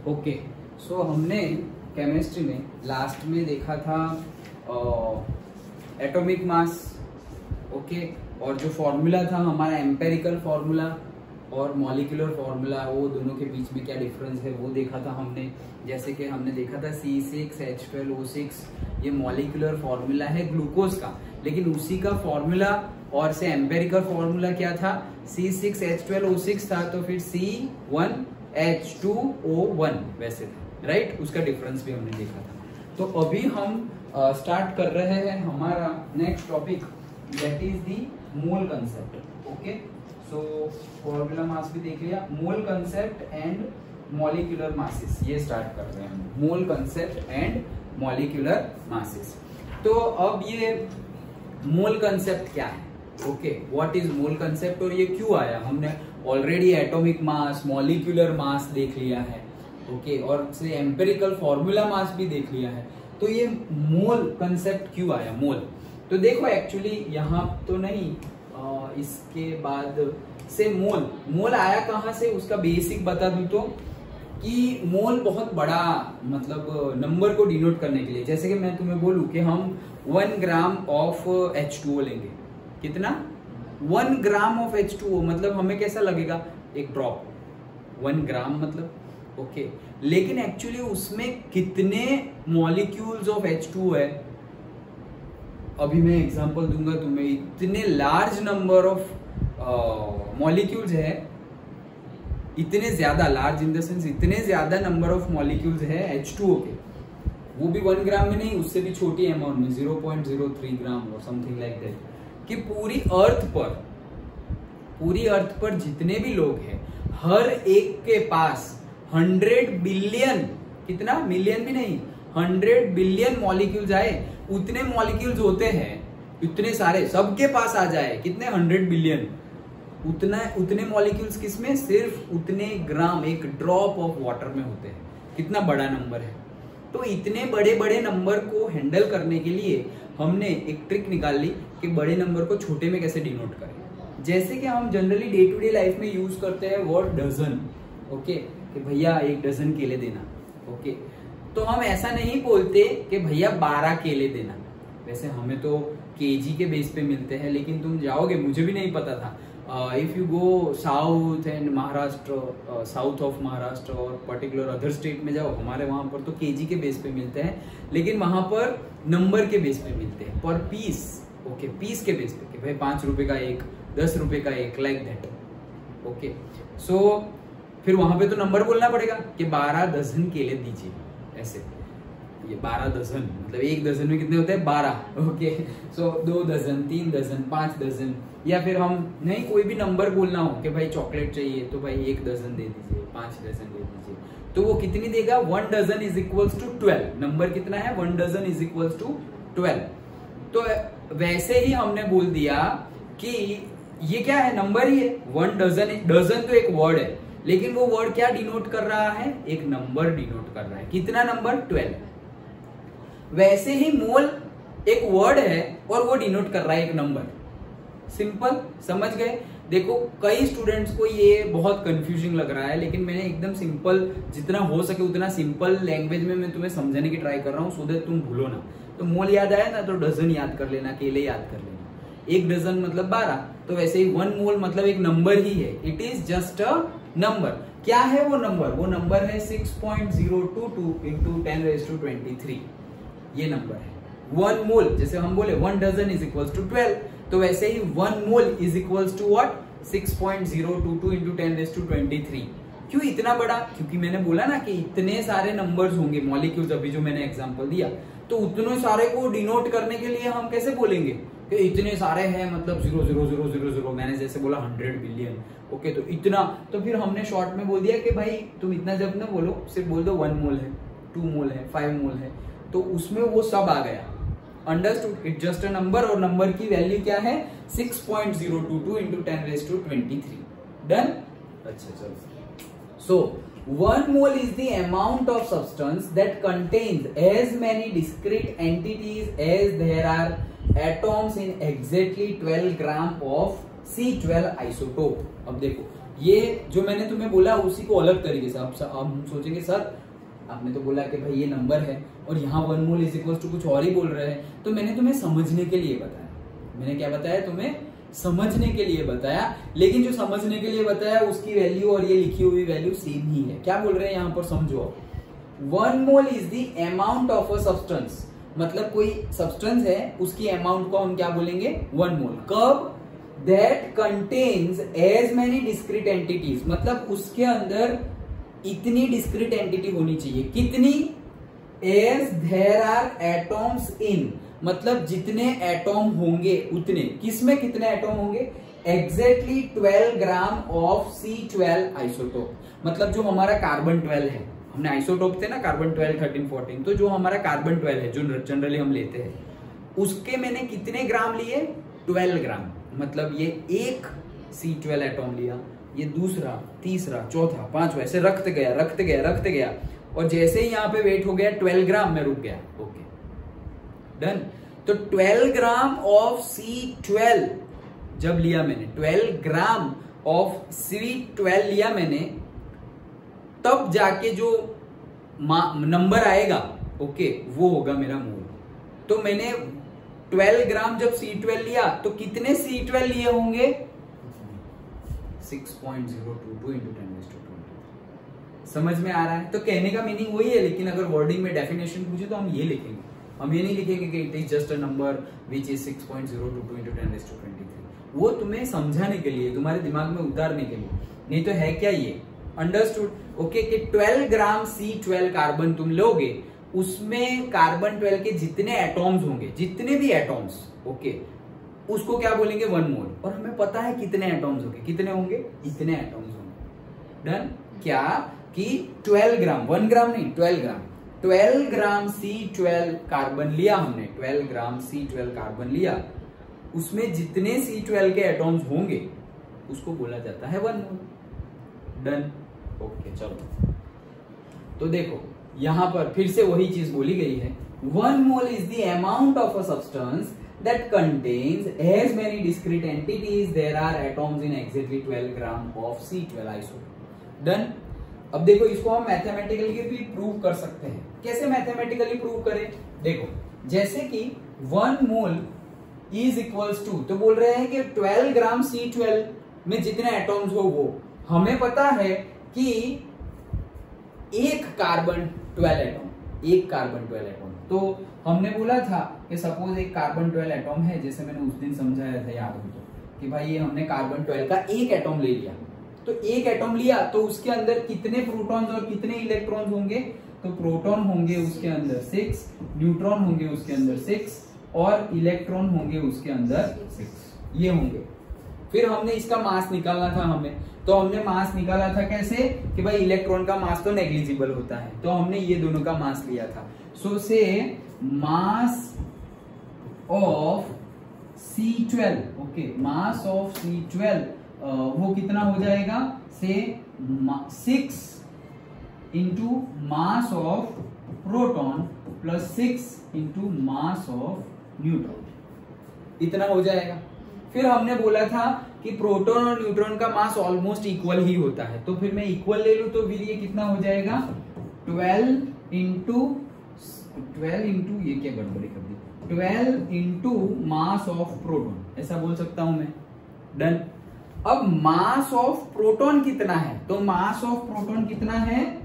Okay, सो हमने chemistry में last में देखा था एटॉमिक मास, ओके, और जो फॉर्मूला था हमारा एम्पेरिकल फॉर्मूला और मॉलिक्यूलर फॉर्मूला, वो दोनों के बीच में क्या डिफरेंस है वो देखा था हमने। जैसे कि हमने देखा था C6H12O6, ये मॉलिक्यूलर फॉर्मूला है ग्लूकोज का, लेकिन उसी का फॉर्मूला और से एम्पेरिकल फॉर्मूला क्या था, C6H12O6 था, तो फिर C1H2O1 वैसे था, राइट। उसका डिफरेंस भी हमने देखा था। तो अभी हम स्टार्ट कर रहे हैं हमारा next topic, that is the mole concept. Okay, so formula mass भी देख लिया, मोल कंसेप्ट एंड मॉलिक्यूलर मासेस, ये स्टार्ट कर रहे हैं हम, मोल कंसेप्ट एंड मॉलिक्यूलर मासेस। तो अब ये मोल कंसेप्ट क्या है, okay, what is mole concept और ये क्यों आया। हमने already atomic mass, molecular mass देख लिया है, ओके, और से एम्पेरिकल फॉर्मूला मास भी देख लिया है, तो ये मोल कंसेप्ट क्यों आया, मोल। तो देखो एक्चुअली यहाँ तो नहीं, इसके बाद से मोल आया कहाँ से, उसका बेसिक बता दूं तो, कि मोल बहुत बड़ा मतलब नंबर को डिनोट करने के लिए, जैसे कि मैं तुम्हें बोलूं कि हम 1 ग्राम ऑफ H2O लेंगे, कितना, 1 ग्राम ऑफ H2O, मतलब हमें कैसा लगेगा, एक ड्रॉप, 1 ग्राम मतलब, ओके, लेकिन एक्चुअली उसमें कितने मॉलिक्यूल्स ऑफ H2O है, अभी मैं एग्जांपल दूंगा तुम्हें। इतने लार्ज नंबर ऑफ मॉलिक्यूल्स है, इतने ज्यादा, लार्ज इन द सेंस इतने ज्यादा नंबर ऑफ मॉलिक्यूल्स है H2O के, वो भी 1 ग्राम में नहीं, उससे भी छोटी अमाउंट में 0.03 ग्राम और समथिंग लाइक दैट, कि पूरी अर्थ पर जितने भी लोग हैं, हर एक के पास 100 बिलियन, कितना, मिलियन भी नहीं, 100 बिलियन मॉलिक्यूल्स आए, उतने मॉलिक्यूल्स होते हैं, इतने सारे सबके पास आ जाए, कितने, 100 बिलियन, उतने मॉलिक्यूल्स किसमें, सिर्फ उतने ग्राम, एक ड्रॉप ऑफ वाटर में होते हैं। कितना बड़ा नंबर है। तो इतने बड़े बड़े नंबर को हैंडल करने के लिए हमने एक ट्रिक निकाल ली कि बड़े नंबर को छोटे में कैसे डिनोट करें। जैसे कि हम generally day to day life में यूज करते हैं वर्ड डजन, ओके, कि भैया 1 डजन केले देना, ओके, तो हम ऐसा नहीं बोलते कि भैया 12 केले देना। वैसे हमें तो केजी के बेस पे मिलते हैं, लेकिन तुम जाओगे, मुझे भी नहीं पता था, if you go south and Maharashtra, south of Maharashtra और पर्टिकुलर अदर स्टेट में जाओ, हमारे वहां पर तो केजी के बेस पे मिलते हैं, लेकिन वहां पर नंबर के बेस पे मिलते हैं, पर पीस, ओके, पीस के बेस पे, कि भाई 5 रुपए का 1, 10 रुपए का 1, लाइक दैट, ओके। सो फिर वहां पे तो नंबर बोलना पड़ेगा कि 12 डजन केले दीजिए, ऐसे, ये 12 डजन मतलब 1 डजन में कितने होते हैं, 12, ओके। सो 2 डजन, 3 डजन, 5 डजन, या फिर हम नहीं कोई भी नंबर बोलना हो कि भाई चॉकलेट चाहिए तो भाई 1 डजन दे दीजिए, 5 डजन दे दीजिए, तो वो कितनी देगा, 1 dozen is equals to 12, number कितना है, 1 डजन इज इक्वल्स टू 12। तो वैसे ही हमने बोल दिया कि ये क्या है, नंबर ही है, 1 डजन, डजन तो एक वर्ड है, लेकिन वो वर्ड क्या डिनोट कर रहा है, एक नंबर डिनोट कर रहा है, कितना नंबर, 12। वैसे ही मोल एक वर्ड है और वो डिनोट कर रहा है एक नंबर, सिंपल, समझ गए। देखो कई स्टूडेंट्स को ये बहुत कंफ्यूजिंग लग रहा है, लेकिन मैंने एकदम सिंपल, जितना हो सके उतना सिंपल लैंग्वेज में मैं तुम्हें समझाने की ट्राई कर रहा हूँ, सो दैट तुम भूलो ना। तो मोल याद आया ना, तो डजन याद कर लेना, केले याद कर लेना, 1 डजन मतलब 12, तो वैसे ही 1 मोल मतलब एक नंबर ही है, it is just a number. क्या है वो नंबर, वो नंबर है 6.022 इंटू 10⁻23, ये नंबर है। 1 मोल, जैसे हम बोले 1 डजन इज इक्वल्स टू 12, तो वैसे ही 1 mole is equals to what, 6.022 into 10⁻23। क्यों इतना बड़ा, क्योंकि मैंने बोला ना कि इतने सारे नंबर्स होंगे, मॉलिक्यूल्स, अभी जो मैंने एग्जांपल दिया, तो उतने सारे को डिनोट करने के लिए हम कैसे बोलेंगे कि इतने सारे हैं, मतलब 0.00000, मैंने जैसे बोला 100 बिलियन, ओके, तो इतना, तो फिर हमने शॉर्ट में बोल दिया कि भाई तुम इतना जब ना बोलो, सिर्फ बोल दो 1 मोल है, 2 मोल है, 5 मोल है, तो उसमें वो सब आ गया, understood, it just a number, और नंबर की वैल्यू क्या है, 6.022 इंटू 10⁻23, डन। अच्छा चलो, सो 1 mole is the amount of substance that contains as many discrete entities as there are atoms in exactly 12 gram of C12 isotope। अब देखो ये जो मैंने तुम्हें बोला उसी को अलग तरीके से अब हम सोचेंगे सर आपने तो बोला कि भाई ये नंबर है और यहाँ 1 मोल इज इक्वल टू कुछ और ही बोल रहे हैं, तो मैंने तुम्हें समझने के लिए बताया। मैंने क्या बताया तुम्हें? समझने के लिए बताया। लेकिन जो समझने के लिए बताया उसकी वैल्यू और ये लिखी हुई वैल्यू सेम ही है। क्या बोल रहे हैं यहाँ पर समझो। 1 mole is the amount of a substance, मतलब कोई सब्सटेंस है उसकी अमाउंट को हम क्या बोलेंगे? 1 मोल। कब? That contains as many discrete entities, मतलब उसके अंदर इतनी डिस्क्रीट एंटिटी होनी चाहिए। कितनी? As there are atoms in, मतलब जितने एटॉम होंगे उतने। किसमें कितने एटॉम होंगे? Exactly 12 gram of C12 isotope, मतलब जो हमारा कार्बन 12 है, हमने आइसोटोप थे ना कार्बन 12, 13, 14, तो जो हमारा कार्बन 12 है जो जनरली हम लेते हैं उसके मैंने कितने ग्राम लिए? 12 ग्राम। मतलब ये एक C12 एटॉम लिया, ये दूसरा, तीसरा, चौथा, पांचवा, ऐसे रखते गया और जैसे ही यहाँ पे वेट हो गया 12 ग्राम में रुक गया। Okay done. तो 12 ग्राम ऑफ C12 जब लिया मैंने, 12 ग्राम ऑफ C12 लिया मैंने, तब जाके जो नंबर आएगा ओके वो होगा मेरा मोल। तो मैंने 12 ग्राम जब C12 लिया तो कितने C12 लिए होंगे? 6.022 into 10⁻²⁰। समझ में आ रहा है? तो कहने का मीनिंग वही है, लेकिन अगर वर्डिंग में डेफिनेशन पूछे तो हम ये लिखेंगे, हम ये नहीं लिखेंगे कि it is just a number which is 6.022 into 10⁻23। वो तुम्हें समझाने के लिए, तुम्हारे दिमाग में उतारने के लिए, नहीं तो है क्या ये? अंडरस्टूड? ओके कि 12 ग्राम C12 कार्बन तुम लोगे, उसमें कार्बन 12 के जितने एटॉम्स होंगे, जितने भी एटॉम्स, ओके, उसको क्या बोलेंगे? 1 मोल। और हमें पता है कितने एटॉम्स होंगे, कितने होंगे? इतने एटॉम्स होंगे। डन। क्या कि 12 ग्राम, 1 ग्राम नहीं, 12 ग्राम, 12 ग्राम C12 कार्बन लिया हमने, 12 ग्राम C12 कार्बन लिया, उसमें जितने C12 के एटॉम्स होंगे उसको बोला जाता है 1 मोल। डन। ओके चलो, तो देखो यहां पर फिर से वही चीज बोली गई है। 1 mole is the amount of a substance that contains as many discrete entities there are atoms in exactly 12 gram of C12 isotope। Done। अब देखो इसको हम मैथमेटिकली भी प्रूव कर सकते हैं। कैसे मैथमेटिकली प्रूव करें? देखो जैसे कि 1 मोल इज इक्वल्स टू, तो बोल रहे हैं कि 12 ग्राम C12 में जितने एटॉम्स हो वो, हमें पता है कि एक कार्बन 12 एटॉम, एक कार्बन 12 एटॉम, तो हमने बोला था कि सपोज एक कार्बन 12 एटॉम है, जैसे मैंने उस दिन समझाया था, याद हो तो, कि भाई ये हमने कार्बन 12 का एक एटॉम ले लिया, तो एक एटॉम लिया तो उसके अंदर कितने प्रोटॉन्स और कितने इलेक्ट्रॉन्स होंगे? तो प्रोटॉन होंगे उसके अंदर 6, न्यूट्रॉन होंगे उसके अंदर 6 और इलेक्ट्रॉन होंगे उसके अंदर 6, ये होंगे। फिर हमने इसका मास निकालना था हमें, तो हमने मास निकाला था कैसे? कि भाई इलेक्ट्रॉन का मास तो नेग्लिजिबल होता है, तो हमने ये दोनों का मास लिया था। सो से mass of C12, okay, mass of C12 वो कितना हो जाएगा? से 6 into mass of proton plus 6 into mass of neutron, इतना हो जाएगा। फिर हमने बोला था कि प्रोटॉन और न्यूट्रॉन का मास ऑलमोस्ट इक्वल ही होता है, तो फिर मैं इक्वल ले लूं तो फिर ये कितना हो जाएगा? 12 इंटू ये क्या गड़बड़ी कर दी, 12 इंटू मास ऑफ प्रोटॉन, ऐसा बोल सकता हूं मैं। डन। अब मास ऑफ प्रोटॉन कितना है? तो मास ऑफ प्रोटॉन कितना है?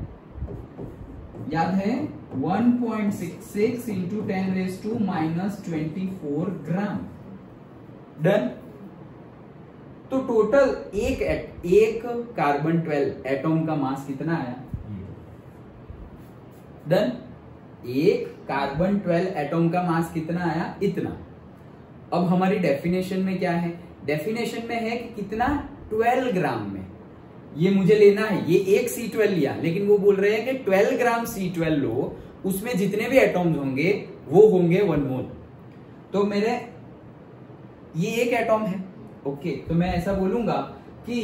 याद है 1.66 इंटू 10⁻⁻24 ग्राम। डन। तो टोटल एक कार्बन 12 एटॉम का मास कितना आया? डन। एक कार्बन 12 एटॉम का मास कितना आया? इतना। अब हमारी डेफिनेशन में क्या है? डेफिनेशन में है कि कितना? 12 ग्राम में ये मुझे लेना है। ये एक C12 लिया, लेकिन वो बोल रहे हैं कि 12 ग्राम C12 लो, उसमें जितने भी एटॉम्स होंगे वो होंगे 1 मोल। तो मेरे ये एक एटॉम है, ओके, तो मैं ऐसा बोलूंगा कि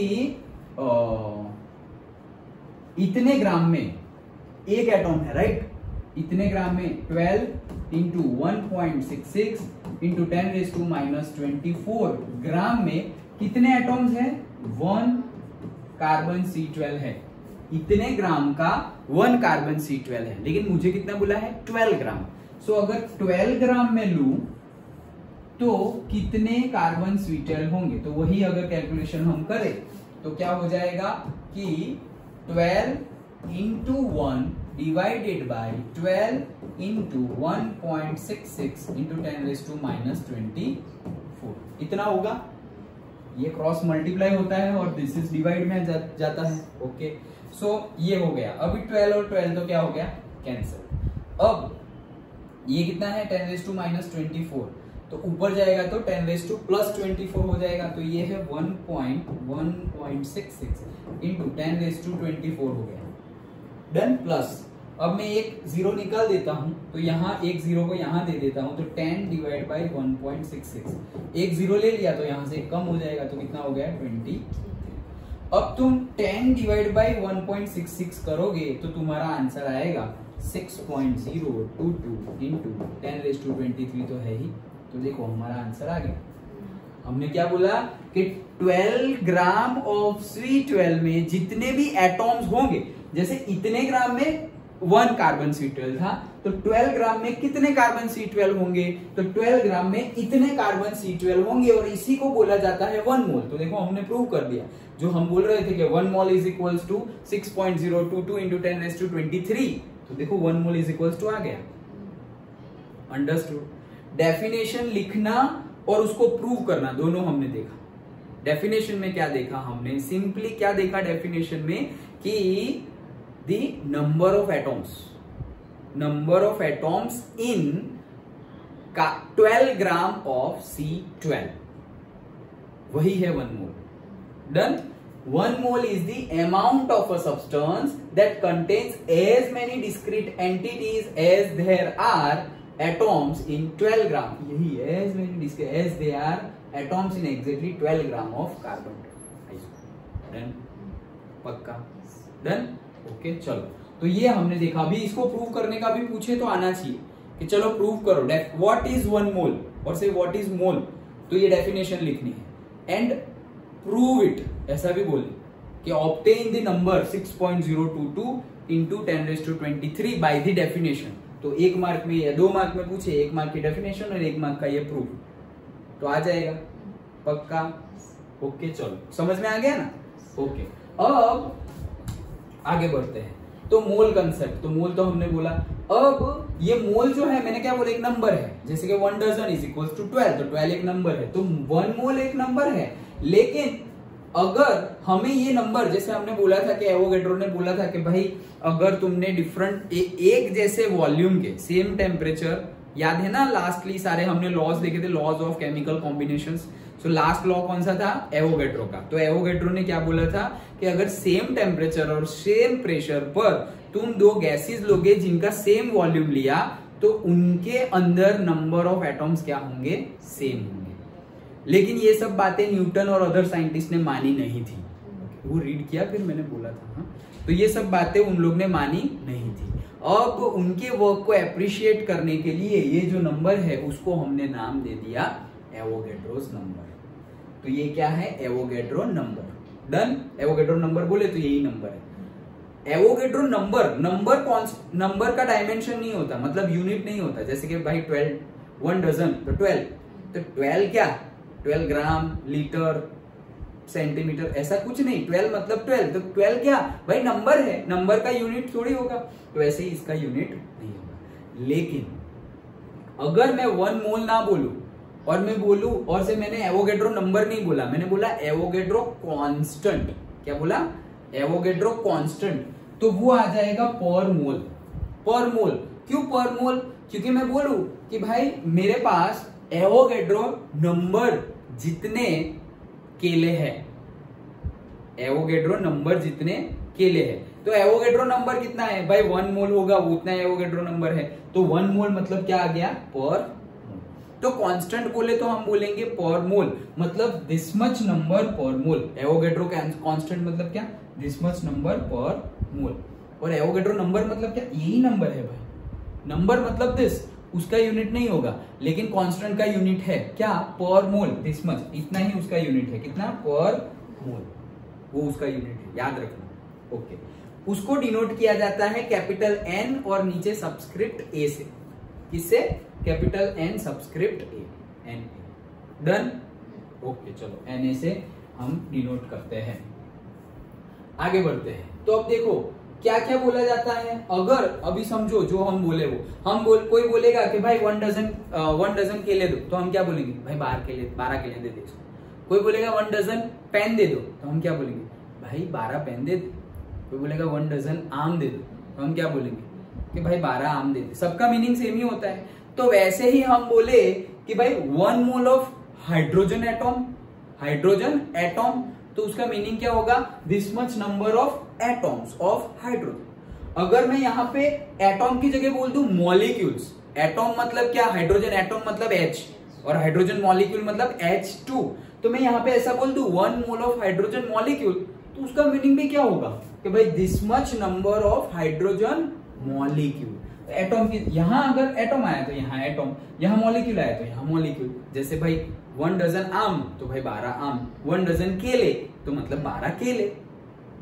इतने ग्राम में एक एटॉम है, राइट? इतने ग्राम में 12 इंटू 1.66 इंटू 10⁻⁻24 ग्राम में कितने एटॉम्स हैं? 1, कार्बन C12 है, इतने ग्राम का 1 कार्बन C12 है, लेकिन मुझे कितना बोला है 12 ग्राम। सो अगर 12 ग्राम में लूं तो कितने कार्बन C12 होंगे, तो वही अगर कैलकुलेशन हम करें तो क्या हो जाएगा कि 12 into 1 divided by 12 into 1.66 into 10⁻⁻24 इतना होगा। ये क्रॉस मल्टीप्लाई होता है और दिस इज डिवाइड में जाता है। ओके, सो ये हो गया। अभी 12 और 12 तो क्या हो गया, कैंसिल। अब ये कितना है 10⁻⁻24, तो ऊपर जाएगा तो 10⁻+24 हो जाएगा, तो ये है 1.66 इंटू 10⁻24 हो गया। डन। प्लस अब मैं एक जीरो निकाल देता हूं, तो यहाँ एक जीरो को यहाँ दे देता हूं, तो 10 डिवाइड बाई 1.66, एक जीरो ले लिया तो यहाँ से कम हो जाएगा, तो कितना हो गया 20। अब तुम 10 डिवाइड बाई 1.66 करोगे तो तुम्हारा आंसर आएगा 6.022 इंटू 10⁻23 तो है ही। तो देखो हमारा आंसर आ गया। हमने क्या बोला कि 12 ग्राम ऑफ C12 में जितने भी एटॉम्स होंगे, जैसे इतने ग्राम में 1 कार्बन C12 था, तो 12 ग्राम में कितने कार्बन C12 होंगे, तो 12 ग्राम में इतने कार्बन C12 होंगे, और इसी को बोला जाता है 1 मोल। तो देखो हमने प्रूव कर दिया, जो हम बोल रहे थे कि 1 mole is equals to 6.022 into 10⁻23, तो देखो 1 मोल इज इक्वल्स टू आ गया। अंडरस्टूड। डेफिनेशन लिखना और उसको प्रूव करना दोनों हमने देखा। डेफिनेशन में क्या देखा हमने, सिंपली क्या देखा डेफिनेशन में कि the number of atoms in 12 gram of C12, वही है 1 मोल। Done. 1 mole is the amount of a substance that contains as many discrete entities as there are atoms in 12 gram। यही as many discrete as there are atoms in exactly 12 gram of carbon। Done, पक्का। Done. Okay, चलो तो ये हमने देखा। अभी इसको prove करने का भी पूछे तो आना चाहिए कि चलो प्रूव करो व्हाट इज 1 मोल और से व्हाट इज मोल, तो ये डेफिनेशन लिखनी है एंड प्रूव इट, ऐसा भी बोले कि obtain the number 6.022 into 10⁻23 by the definition. तो 1 मार्क में या 2 मार्क में पूछे, 1 मार्क की डेफिनेशन और 1 मार्क का ये प्रूफ, तो आ जाएगा पक्का। ओके, चलो समझ में आ गया ना। ओके, अब आगे बढ़ते हैं। तो मोल कंसेप्ट, तो मोल तो हमने बोला। अब ये मोल जो है, मैंने क्या बोला, एक नंबर है, जैसे कि 1 डजन इज इक्वल टू 12, तो 12 एक नंबर है, तो 1 मोल एक नंबर है। लेकिन अगर हमें ये नंबर, जैसे हमने बोला था कि एवोगैड्रो ने बोला था कि भाई अगर तुमने डिफरेंट एक जैसे वॉल्यूम के सेम टेम्परेचर, याद है ना लास्टली सारे हमने लॉज देखे थे, laws of chemical combinations. So last law कौन सा था, एवोगैड्रो का। तो एवोगैड्रो ने क्या बोला था कि अगर सेम टेम्परेचर और सेम प्रेशर पर तुम 2 गैसेस लोगे जिनका सेम वॉल्यूम लिया, तो उनके अंदर नंबर ऑफ एटॉम्स क्या होंगे, सेम होंगे। लेकिन ये सब बातें न्यूटन और अदर साइंटिस्ट ने मानी नहीं थी। वो रीड किया फिर मैंने बोला था। हाँ, तो ये सब बातें उन लोग ने मानी नहीं थी। अब उनके वर्क को अप्रिशिएट करने के लिए ये जो नंबर है उसको हमने नाम दे दिया एवोगैड्रोस नंबर। तो ये क्या है, Avogadro number. Done. Avogadro number बोले तो यही नंबर है। एवोगैड्रो नंबर का डायमेंशन नहीं होता, मतलब यूनिट नहीं होता। जैसे कि भाई 12 1 डजन तो 12, तो 12 क्या, 12 ग्राम, लीटर, सेंटीमीटर, ऐसा कुछ नहीं। 12 मतलब 12, तो 12 क्या भाई नंबर है, नंबर का यूनिट थोड़ी होगा। तो ऐसे ही इसका यूनिट नहीं होगा। लेकिन अगर मैं 1 मोल ना बोलूं और मैं बोलूं, और से मैंने एवोगैड्रो नंबर नहीं बोला, मैंने बोला एवोगैड्रो कांस्टेंट। क्या बोला, एवोगैड्रो कांस्टेंट, तो वो आ जाएगा पर मोल। पर मोल क्यों पर मोल, क्योंकि मैं बोलूं कि भाई मेरे पास एवोगैड्रो नंबर जितने केले हैं, एवोगैड्रो नंबर जितने केले हैं, तो एवोगैड्रो नंबर कितना है भाई, 1 मोल होगा, उतना एवोगैड्रो नंबर है। तो 1 मोल मतलब क्या आ गया, पर मोल। तो कांस्टेंट बोले तो हम बोलेंगे पर मोल, मतलब दिस मच नंबर पर मोल। एवोगैड्रो कांस्टेंट मतलब क्या, दिस मच नंबर पर मोल। और एवोगैड्रो नंबर मतलब क्या, यही नंबर है भाई। नंबर मतलब दिस, उसका यूनिट नहीं होगा, लेकिन कांस्टेंट का यूनिट है क्या, पर मोल, दिस मच, इतना ही उसका यूनिट है, कितना, पर मोल। वो उसका यूनिट है, याद रखना। ओके, उसको डिनोट किया जाता है कैपिटल एन और नीचे सबस्क्रिप्ट ए से। किससे? Capital N subscript A, N A. Done? Okay, चलो एन ए से हम डिनोट करते हैं। आगे बढ़ते हैं। तो अब देखो क्या क्या बोला जाता है। अगर अभी समझो जो हम बोले वो कोई बोलेगा कि भाई 1 डजन केले दो, तो हम क्या बोलेंगे? भाई 12 केले दे दे इसको। कोई बोलेगा 1 डजन पेन दे दो, तो हम क्या बोलेंगे? भाई 12 पेन दे दे। कोई बोलेगा 1 डजन आम दे दो, तो हम क्या बोलेंगे? कि भाई 12 आम दे दे। सबका मीनिंग सेम ही होता है। तो वैसे ही हम बोले कि भाई 1 मोल ऑफ हाइड्रोजन एटॉम, तो उसका मीनिंग क्या होगा? This much number of atoms of hydrogen. अगर मैं यहाँ पे एटॉम की जगह बोल दूं मॉलिक्यूल्स, एटॉम मतलब क्या? हाइड्रोजन एटॉम मतलब H और हाइड्रोजन मॉलिक्यूल मतलब H2, तो मैं यहाँ पे ऐसा बोल दूं 1 मोल ऑफ हाइड्रोजन मॉलिक्यूल, तो उसका मीनिंग भी क्या होगा? कि भाई this much number of hydrogen molecule. Atom की यहां अगर एटॉम आया तो यहाँ एटॉम, यहाँ मॉलिक्यूल आया तो यहाँ मॉलिक्यूल। जैसे भाई 1 डजन आम तो भाई 12 आम, 1 डजन केले तो मतलब 12 केले।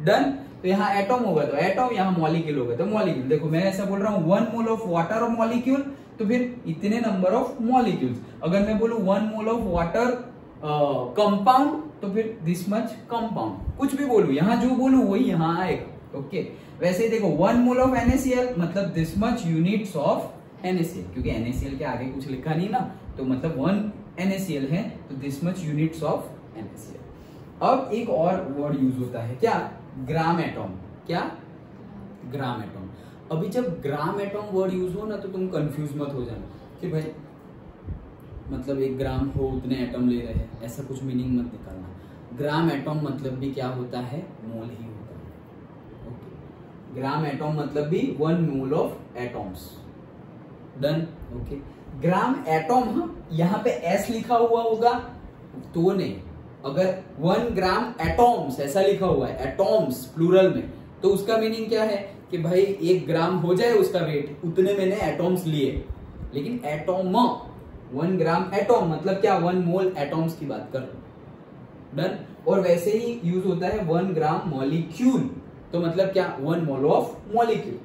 डन? तो यहाँ एटॉम होगा तो एटॉम, यहाँ मॉलिक्यूल होगा तो मॉलिक्यूल। देखो मैं ऐसा बोल रहा हूँ 1 मोल ऑफ वाटर मॉलिक्यूल, तो फिर इतने नंबर ऑफ मॉलिक्यूल्स। अगर मैं बोलूं 1 मोल ऑफ वाटर कंपाउंड, तो फिर दिस मच कंपाउंड। कुछ भी बोलूं, यहाँ जो बोलूं वही यहाँ आएगा। ओके, वैसे ही देखो 1 मोल ऑफ NaCl मतलब this much units of NaCl, क्योंकि NaCl के आगे कुछ लिखा नहीं ना, तो मतलब 1 NaCl है तो this much units of NaCl। अब एक और वर्ड यूज होता है, क्या? ग्राम एटॉम। क्या? ग्राम एटॉम। अभी जब ग्राम एटॉम वर्ड यूज हो ना, तो तुम कंफ्यूज मत हो जाना कि भाई मतलब 1 ग्राम हो उतने एटम ले रहे हैं, ऐसा कुछ मीनिंग मत निकालना। ग्राम एटॉम मतलब भी क्या होता है? मोल ही होता है। ओके, ग्राम एटॉम मतलब भी 1 mole of atoms. Done? Okay, gram atom, यहाँ पे S लिखा हुआ होगा तो नहीं, अगर 1 ग्राम एटॉम्स ऐसा लिखा हुआ है, एटॉम्स प्लूरल में, तो उसका मीनिंग क्या है? कि भाई 1 ग्राम हो जाए उसका वेट, उतने मैंने एटॉम्स लिए। लेकिन एटॉम 1 ग्राम एटॉम मतलब क्या? 1 मोल एटॉम्स की बात कर रहा हूं। डन? और वैसे ही यूज होता है 1 ग्राम मॉलिक्यूल, तो मतलब क्या? 1 मोल ऑफ मॉलिक्यूल।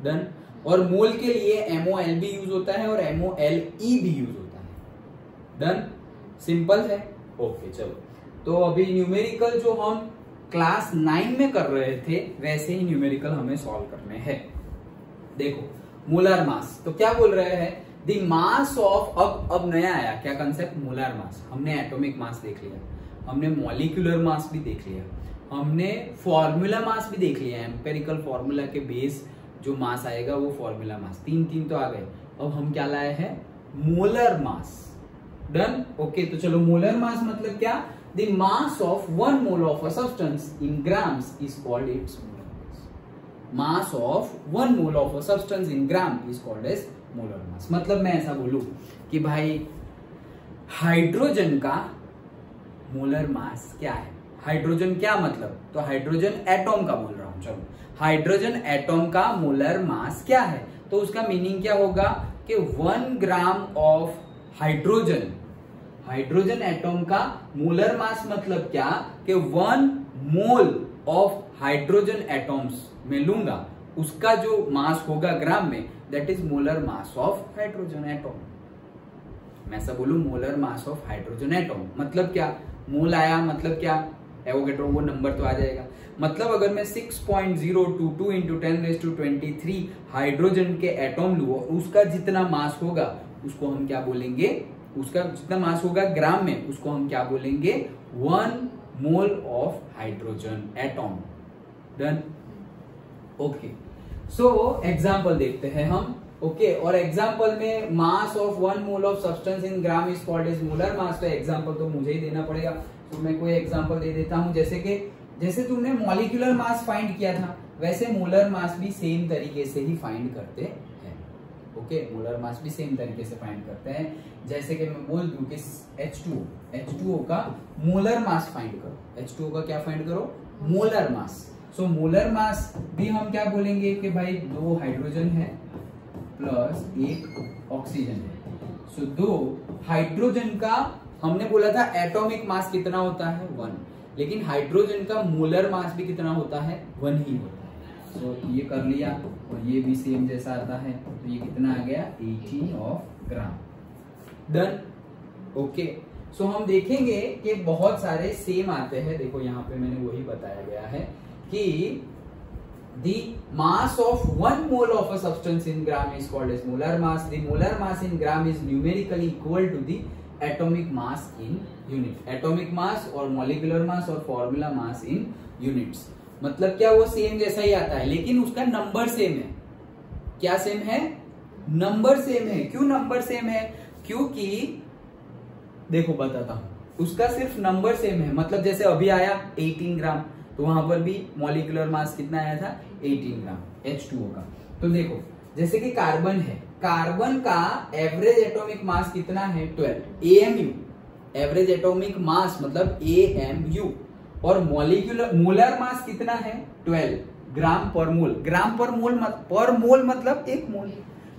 डन? और मोल के लिए MOL भी यूज होता है और MOLE भी यूज होता है। डन? सिंपल है। ओके, चलो तो अभी न्यूमेरिकल जो हम क्लास 9 में कर रहे थे वैसे ही न्यूमेरिकल हमें सॉल्व करने हैं। देखो मोलर मास, तो क्या बोल रहे हैं? द मास ऑफ, अब नया आया क्या कंसेप्ट? Molar mass. हमने एटॉमिक मास देख लिया, हमने मॉलिक्यूलर मास भी देख लिया, हमने फॉर्मूला मास भी देख लिया। एम्पेरिकल फॉर्मूला के बेस जो मास आएगा वो फॉर्मूला मास। 3 तो आ गए। अब हम क्या लाए हैं? Molar mass. डन? ओके, तो चलो मोलर मास मतलब क्या? The mass of 1 mole of a substance in grams is called its molar mass. Mass of 1 mole of a substance in gram is called as molar mass. मतलब मैं ऐसा बोलूं कि भाई हाइड्रोजन का मोलर मास क्या है? हाइड्रोजन क्या मतलब? तो हाइड्रोजन एटॉम का बोल रहा हूं। चलो, हाइड्रोजन एटॉम का मोलर मास क्या है? तो उसका मीनिंग क्या होगा? कि 1 ग्राम ऑफ हाइड्रोजन एटॉम का मोलर मास मतलब क्या? कि 1 मोल ऑफ हाइड्रोजन एटॉम्स में लूंगा, उसका जो मास होगा ग्राम में, that is molar mass of hydrogen atom. मैं ऐसा बोलूं molar mass of hydrogen atom मतलब क्या? मोल आया मतलब क्या? एवोगैड्रो वो नंबर तो आ जाएगा। मतलब अगर मैं 6.022 into 10⁻23 हाइड्रोजन के एटॉम लूं और उसका जितना मास होगा उसको हम क्या बोलेंगे? उसका जितना मास होगा ग्राम में उसको हम क्या बोलेंगे? 1 mole of hydrogen atom. Done? Okay, so example देखते हैं हम। ओके, और एग्जाम्पल में mass of 1 mole of substance in gram is called as molar mass. तो एग्जाम्पल तो मुझे ही देना पड़ेगा, तो मैं कोई एग्जाम्पल दे देता हूं। जैसे तुमने मॉलिक्यूलर मास फाइंड किया था, वैसे मोलर मास भी सेम तरीके से ही फाइंड करते हैं। ओके, मोलर मास भी सेम तरीके से फाइंड करते हैं। जैसे कि मैं बोल दूं कि H2O का मोलर मास फाइंड करो। H2O का क्या फाइंड करो? Molar mass. So molar mass भी हम क्या बोलेंगे कि भाई 2 हाइड्रोजन है प्लस 1 ऑक्सीजन है। सो 2 हाइड्रोजन का हमने बोला था एटॉमिक मास कितना होता है? 1। लेकिन हाइड्रोजन का मोलर मास भी कितना होता है, 1 ही होता है। तो ये कर लिया और ये भी सेम जैसा आता है, तो ये कितना आ गया 18 ऑफ ग्राम। डन। ओके, सो हम देखेंगे कि बहुत सारे सेम आते हैं। देखो यहाँ पे मैंने वही बताया गया है कि the mass of 1 mole of a substance in gram is called as molar mass. The molar mass in gram is numerically equal to the atomic mass in unit. Atomic mass और molecular mass और formula mass in units. मतलब क्या वो same जैसा ही आता है, लेकिन उसका नंबर सेम है। क्या सेम है? नंबर सेम है। क्यों नंबर सेम है? क्योंकि देखो बताता हूं, उसका सिर्फ नंबर सेम है। मतलब जैसे अभी आया 18 ग्राम, तो वहां पर भी मॉलिक्यूलर मास कितना आया था, 18 ग्राम H2O का। तो देखो जैसे कि कार्बन है, कार्बन का एवरेज एटॉमिक मास कितना है, 12 AMU। एवरेज एटॉमिक मास मतलब AMU। और मॉलिक्यूलर मोलर मास कितना है, 12 ग्राम पर मोल। ग्राम पर मोल पर मोल मतलब 1 मोल।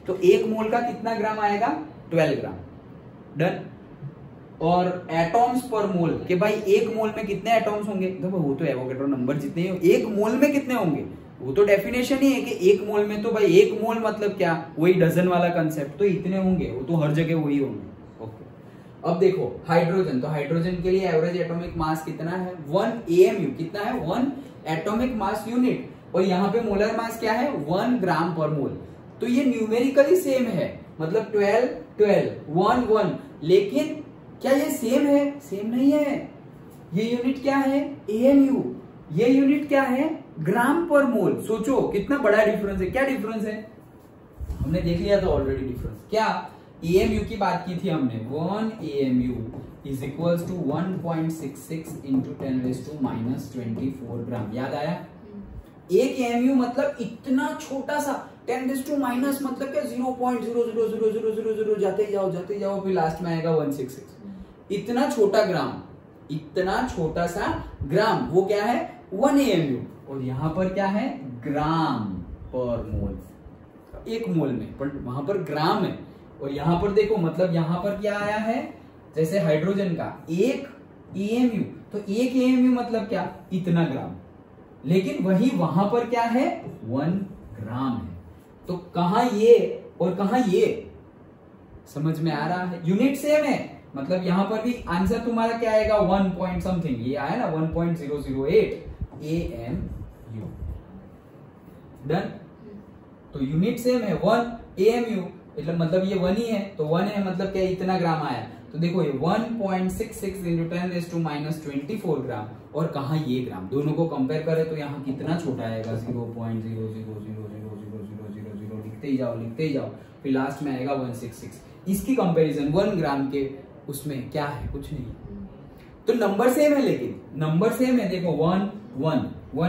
तो 1 मोल का कितना ग्राम आएगा, 12 ग्राम। डन। और एटॉम्स पर मोल कि भाई 1 मोल में कितने एटॉम्स होंगे, देखो वो तो एवोगैड्रो नंबर जितने 1 मोल में कितने होंगे, वो तो डेफिनेशन ही है कि 1 मोल में, तो भाई 1 मोल मतलब क्या, वही डजन वाला कंसेप्ट, तो इतने होंगे, वो तो हर जगह वही होंगे। ओके, अब देखो हाइड्रोजन, तो हाइड्रोजन के लिए एवरेज एटॉमिक मास कितना है, 1 AMU। कितना है, 1 एटॉमिक मास यूनिट। और यहाँ पे मोलर मास क्या है, 1 ग्राम पर मोल। तो ये न्यूमेरिकली सेम है, मतलब 12 12 1 1। लेकिन क्या ये सेम है, सेम नहीं है। ये यूनिट क्या है, AMU। ये यूनिट क्या है, ग्राम पर मोल। सोचो कितना बड़ा डिफरेंस है। क्या डिफरेंस है, हमने देख लिया था ऑलरेडी डिफरेंस। क्या, AMU की बात की थी हमने, 1 AMU is equals to 1.66 into 10⁻⁻24 gram. याद आया? 1 AMU मतलब इतना छोटा सा, 10⁻⁻, मतलब क्या 0.00000 जाते ही जाओ, फिर लास्ट में आएगा 166। इतना छोटा ग्राम, इतना छोटा सा ग्राम, वो क्या है, 1 AMU। और यहां पर क्या है, ग्राम पर मोल। 1 मोल में, पर वहां पर ग्राम है। और यहां पर देखो, मतलब यहां पर क्या आया है, जैसे हाइड्रोजन का 1 AMU, तो 1 AMU मतलब क्या, इतना ग्राम। लेकिन वही वहां पर क्या है, 1 ग्राम है। तो कहां ये और कहां ये, समझ में आ रहा है? यूनिट सेम है, मतलब यहां पर भी आंसर तुम्हारा क्या आएगा, 1 पॉइंट समथिंग, ये आया ना 1.008 AMU। डन। तो यूनिट सेम है, 1 AMU, मतलब ये 1 ही है, तो 1 है मतलब क्या, इतना ग्राम आया। तो देखो ये 1.66 इंटू 10⁻⁻24 ग्राम, और कहा ये ग्राम, दोनों को कंपेयर करें तो यहाँ कितना छोटा आएगा, 0.0000000 लिखते ही जाओ, फिर लास्ट में आएगा 166। इसकी कंपैरिजन 1 ग्राम के उसमें क्या है, कुछ नहीं। तो नंबर सेम है, लेकिन नंबर सेम है। देखो 1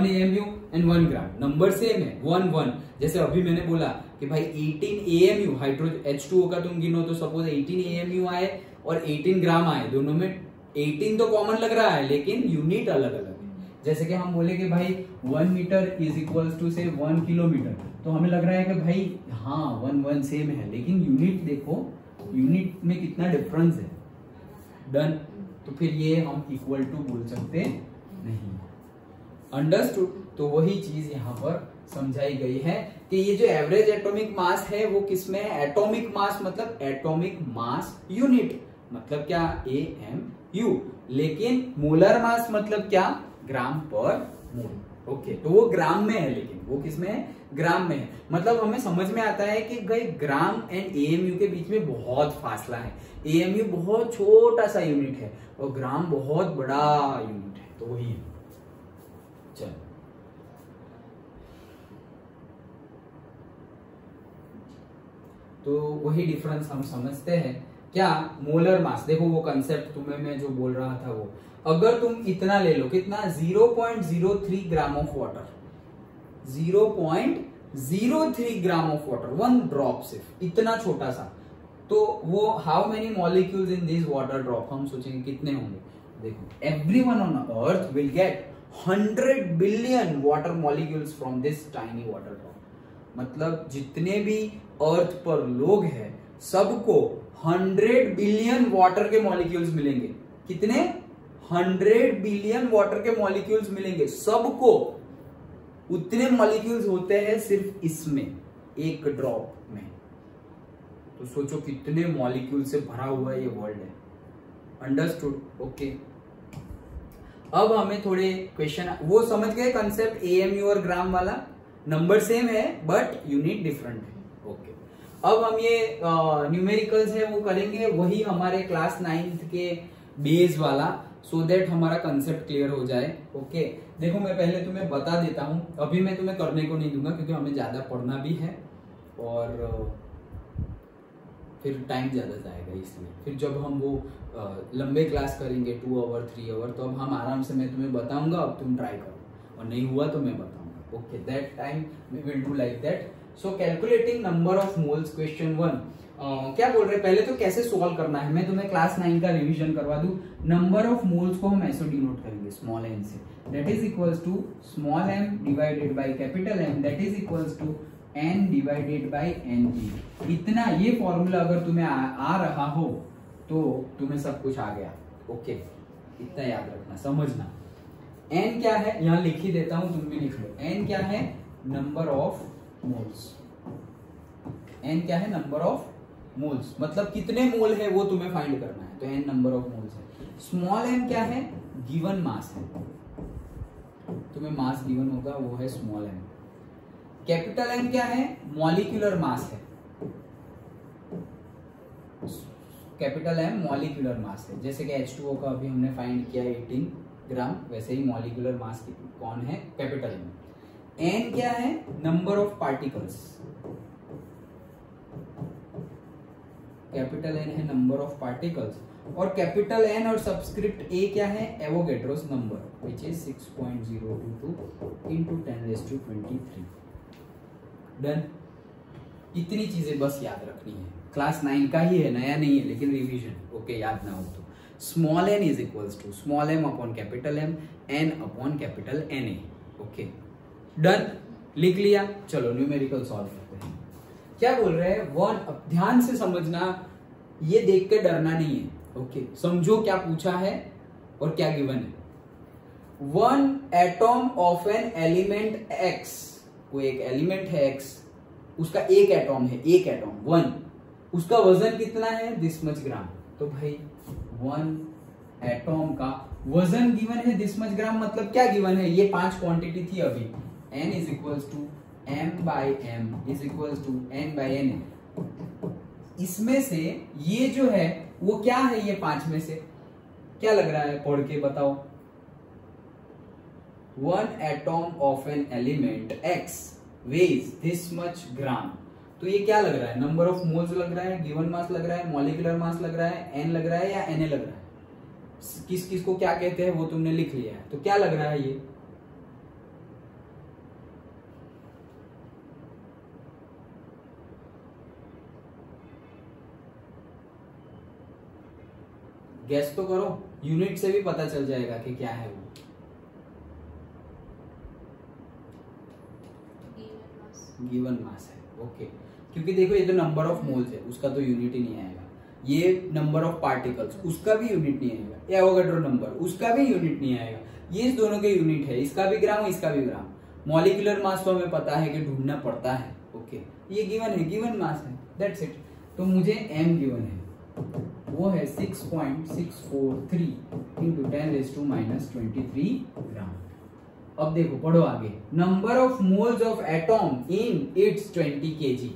AMU and 1 gram, number same है, 1 1। जैसे अभी मैंने बोला कि भाई 18 AMU, हाइड्रोजन H2O का तुम गिनो तो सपोज 18 AMU आए और 18 ग्राम आए, दोनों में 18 तो कॉमन लग रहा है, लेकिन यूनिट अलग अलग है। जैसे कि हम बोले कि भाई 1 मीटर इज इक्वल्स टू से 1 किलोमीटर, तो हमें लग रहा है कि भाई हाँ 1 1 सेम है, लेकिन यूनिट देखो, यूनिट में कितना डिफरेंस है। डन। तो फिर ये हम इक्वल टू बोल सकते नहीं। अंडरस्टूड? तो वही चीज यहाँ पर समझाई गई है कि ये जो एवरेज एटॉमिक मास है वो किसमें है, एटॉमिक मास मतलब एटॉमिक मास यूनिट, मतलब क्या, AMU। लेकिन मोलर मास मतलब क्या, ग्राम पर मोल। ओके, तो वो ग्राम में है, लेकिन वो किसमें है, ग्राम में है। मतलब हमें समझ में आता है कि भाई ग्राम एंड AMU के बीच में बहुत फासला है। AMU बहुत छोटा सा यूनिट है और ग्राम बहुत बड़ा यूनिट है, तो वही है। चलो, तो वही डिफरेंस हम समझते हैं। क्या, मोलर मास, देखो वो कंसेप्ट तुम्हें मैं जो बोल रहा था वो, अगर तुम इतना ले लो, कितना, 0.03 gram of water, 0.03 gram of water, 1 drop, सिर्फ इतना छोटा सा, तो वो how many molecules in this water drop, हम सोचेंगे कितने होंगे। देखो, everyone on earth will get 100 billion water molecules from this tiny water drop. मतलब जितने भी अर्थ पर लोग हैं सबको 100 बिलियन वाटर के मॉलिक्यूल्स मिलेंगे। कितने, 100 बिलियन वाटर के मॉलिक्यूल्स मिलेंगे, सबको उतने मॉलिक्यूल्स होते हैं सिर्फ इसमें, एक ड्रॉप में। तो सोचो कितने मॉलिक्यूल से भरा हुआ ये वर्ल्ड है। अंडरस्टूड? ओके। अब हमें थोड़े क्वेश्चन, वो समझ गए कंसेप्ट AMU और ग्राम वाला, नंबर सेम है बट यूनिट डिफरेंट है। ओके, अब हम ये न्यूमेरिकल्स है वो करेंगे, वही हमारे क्लास 9th के बेस वाला, सो दैट हमारा कंसेप्ट क्लियर हो जाए। ओके, देखो मैं पहले तुम्हें बता देता हूं, अभी मैं तुम्हें करने को नहीं दूंगा क्योंकि हमें ज्यादा पढ़ना भी है और फिर टाइम ज्यादा जाएगा, इसलिए फिर जब हम वो लंबे क्लास करेंगे 2 आवर 3 आवर, तो अब हम आराम से मैं तुम्हें बताऊंगा, अब तुम ट्राई करो और नहीं हुआ तो मैं बताऊंगा। Okay, that time we will do like that. So calculating number of moles, question 1 क्या बोल रहे हैं, पहले तो कैसे सॉल्व करना है मैं तुम्हें क्लास 9 का रिवीजन करवा दूं। नंबर ऑफ मोल्स को हम ऐसे डिनोट करेंगे स्मॉल n से, that is equals to small m divided by capital M, that is equals to n divided by N। इतना ये फॉर्मूला अगर तुम्हें आ रहा हो तो तुम्हें सब कुछ आ गया। ओके, इतना याद रखना, समझना। n क्या है यहां लिख ही देता हूं, तुम भी लिख लो। n क्या है, नंबर ऑफ मोल्स। n क्या है, नंबर ऑफ मोल्स, मतलब कितने मोल है वो तुम्हें फाइंड करना है, तो n नंबर ऑफ मोल्स है। स्मॉल m क्या है, गिवन मास है, तुम्हें मास गिवन होगा वो है स्मॉल m। कैपिटल M क्या है, मॉलिक्यूलर मास है, कैपिटल M मॉलिक्यूलर मास है, जैसे कि H2O का अभी हमने फाइंड किया 18 ग्राम, वैसे ही मॉलिक्यूलर मास कौन है, कैपिटल M। N क्या है, number of particles, capital N है नंबर ऑफ पार्टिकल्स, और कैपिटल N और सबस्क्रिप्ट A क्या है, Avogadro's number which is 6.022 into 10⁻23। Done. इतनी चीजें बस याद रखनी है, क्लास 9 का ही है, नया नहीं है लेकिन रिवीजन। ओके, याद ना हो तो small n is equals to small m upon capital M, n upon capital Na। Okay, done, लिख लिया। चलो न्यूमेरिकल सॉल्व करते हैं। क्या बोल रहे हैं, 1, अब ध्यान से समझना, ये देख के डरना नहीं है। ओके, समझो क्या पूछा है और क्या गिवन है। 1 atom of an element X, कोई एक एलिमेंट है X, उसका एक एटॉम है, एक एटॉम 1, उसका वजन कितना है, दिस मच ग्राम। तो भाई 1 एटॉम का वजन गिवन है दिस मच ग्राम, मतलब क्या गिवन है, ये 5 क्वांटिटी थी अभी, n is equals to m/m is equals to n/n। इसमें से ये जो है वो क्या है, ये 5 में से क्या लग रहा है, पढ़ के बताओ। 1 atom of an element X weighs this much ग्राम, तो ये क्या लग रहा है, नंबर ऑफ मोल्स लग रहा है, गिवन मास लग रहा है, मॉलिक्यूलर मास लग रहा है, n लग रहा है या Na लग रहा है, किस किस को क्या कहते हैं वो तुमने लिख लिया है, तो क्या लग रहा है ये, गैस तो करो, यूनिट से भी पता चल जाएगा कि क्या है वो। गिवन मास है। ओके, क्योंकि देखो ये तो नंबर ऑफ मोल्स है, उसका तो यूनिट ही नहीं आएगा। ये नंबर ऑफ पार्टिकल्स, उसका भी यूनिट नहीं आएगा। एवोगैड्रो नंबर, उसका भी यूनिट नहीं आएगा। ये इस दोनों के यूनिट है, इसका भी ग्राम, इसका भी ग्राम। मॉलिक्यूलर मास तो हमें पता है कि ढूंढना पड़ता है। ओके, ये गिवन है, गिवन मास है, दैट्स इट। तो मुझे m गिवन है, वो है 6.643 into 10⁻⁻23 ग्राम। अब देखो, पढ़ो आगे। Number of moles of atom in its 20 kg।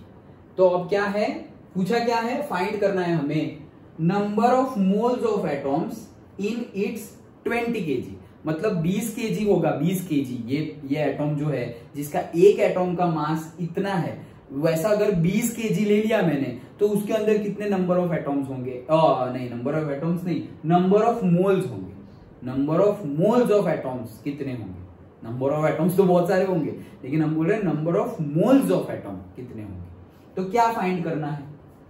तो अब क्या है, पूछा क्या है, फाइंड करना है हमें number of moles of atoms in its 20 kg, मतलब 20 kg होगा, 20 kg। ये एटॉम जो है जिसका एक एटॉम का मास इतना है, वैसा अगर 20 kg ले लिया मैंने, तो उसके अंदर कितने नंबर ऑफ एटॉम्स होंगे, नहीं नंबर ऑफ एटॉम्स नहीं, नंबर ऑफ मोल्स होंगे। Number of moles of atoms कितने होंगे, नंबर ऑफ एटॉम्स तो बहुत सारे होंगे, लेकिन हम बोल रहे हैं number of moles of atom कितने होंगे। तो क्या फाइंड करना है,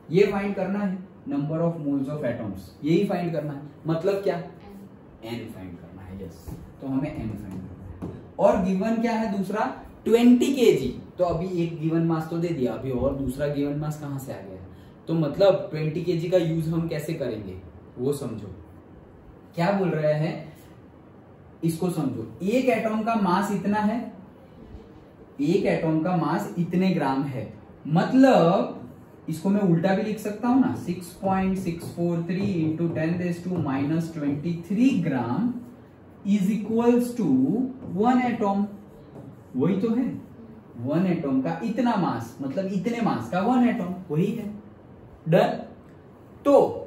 ये फाइंड करना है, number of moles of atoms, यही फाइंड करना है। मतलब क्या, n फाइंड करना है। यस, तो हमें n फाइंड करना है। और गिवन क्या है दूसरा, 20 kg। तो अभी एक गिवन मास तो दे दिया, अभी और दूसरा गिवन मास कहां से आ गया, तो मतलब 20 kg का यूज हम कैसे करेंगे वो समझो। क्या बोल रहे हैं इसको समझो, एक एटॉम का मास इतना है, एक एटॉम का मास इतने ग्राम है, मतलब इसको मैं उल्टा भी लिख सकता हूं ना, 6.643 into 10⁻⁻23 gram is equals to 1 atom. वही तो है, 1 एटॉम का इतना मास, मतलब इतने मास का 1 एटॉम, वही है। डन। तो